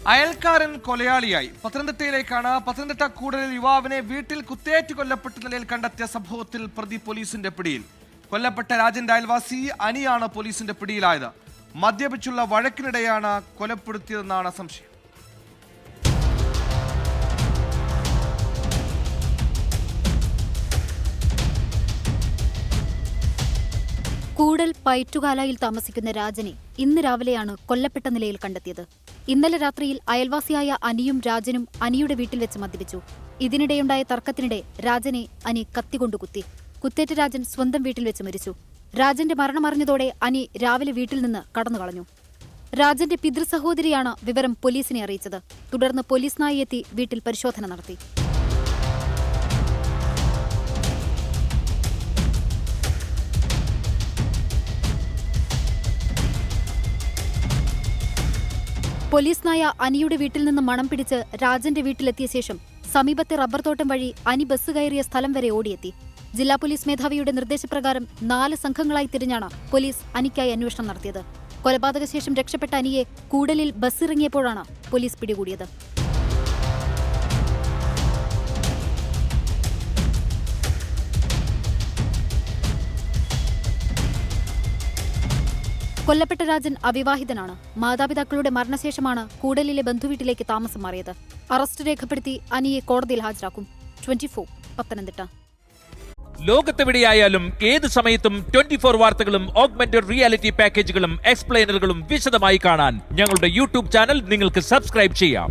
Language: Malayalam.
അയൽക്കാരൻ കൊലയാളിയായി. പത്തനംതിട്ടയിലേക്കാണ്. പത്തനംതിട്ട കൂടലിൽ യുവാവിനെ വീട്ടിൽ കുത്തേറ്റ് കൊല്ലപ്പെട്ട നിലയിൽ കണ്ടെത്തിയ സംഭവത്തിൽ പ്രതി പോലീസിന്റെ പിടിയിൽ. കൊല്ലപ്പെട്ട രാജന്റെ അയൽവാസി അനിയാണ് പോലീസിന്റെ പിടിയിലായത്. മദ്യപിച്ചുള്ള വഴക്കിനിടെയാണ് കൊലപ്പെടുത്തിയതെന്നാണ് സംശയം. കൂടൽ പയറ്റുകാലായിൽ താമസിക്കുന്ന രാജനെ ഇന്ന് രാവിലെയാണ് കൊല്ലപ്പെട്ട നിലയിൽ കണ്ടെത്തിയത്. ഇന്നലെ രാത്രിയിൽ അയൽവാസിയായ അനിയും രാജനും അനിയുടെ വീട്ടിൽ വെച്ച് മദ്യപിച്ചു. ഇതിനിടെയുണ്ടായ തർക്കത്തിനിടെ രാജനെ അനി കത്തികൊണ്ടു കുത്തി. കുത്തേറ്റ രാജൻ സ്വന്തം വീട്ടിൽ വെച്ച് മരിച്ചു. രാജന്റെ മരണമറിഞ്ഞതോടെ അനി രാവിലെ വീട്ടിൽ നിന്ന് കടന്നുകളഞ്ഞു. രാജന്റെ പിതൃസഹോദരിയാണ് വിവരം പോലീസിനെ അറിയിച്ചത്. തുടർന്ന് പോലീസ് നായയെത്തി വീട്ടിൽ പരിശോധന നടത്തി. പോലീസ് നായ അനിയുടെ വീട്ടിൽ നിന്ന് മണം പിടിച്ച് രാജന്റെ വീട്ടിലെത്തിയ ശേഷം സമീപത്തെ റബ്ബർ തോട്ടം വഴി അനി ബസ് കയറിയ സ്ഥലം വരെ ഓടിയെത്തി. ജില്ലാ പോലീസ് മേധാവിയുടെ നിർദ്ദേശപ്രകാരം 4 സംഘങ്ങളായി തിരിഞ്ഞാണ് പോലീസ് അനിക്കായി അന്വേഷണം നടത്തിയത്. കൊലപാതക ശേഷം രക്ഷപ്പെട്ട അനിയെ കൂടലിൽ ബസ്സിറങ്ങിയപ്പോഴാണ് പോലീസ് പിടികൂടിയത്. കൊല്ലപ്പെട്ട രാജൻ അവിവാഹിതനാണ്. മാതാപിതാക്കളുടെ മരണശേഷമാണ് കൂടലിലെ ബന്ധുവീട്ടിലേക്ക് താമസം മാറിയത്. അറസ്റ്റ് രേഖപ്പെടുത്തി അനിയെ കോടതിയിൽ ഹാജരാക്കും. 24 പത്തനംതിട്ട. ലോകത്തെവിടെയായാലും ഏത് സമയത്തും 24 വാർത്തകളും ഓഗ്മെന്റഡ് റിയാലിറ്റി പാക്കേജുകളും എക്സ്പ്ലെയിനറുകളും വിശദമായി കാണാൻ ഞങ്ങളുടെ യൂട്യൂബ് ചാനൽ നിങ്ങൾക്ക് സബ്സ്ക്രൈബ് ചെയ്യാം.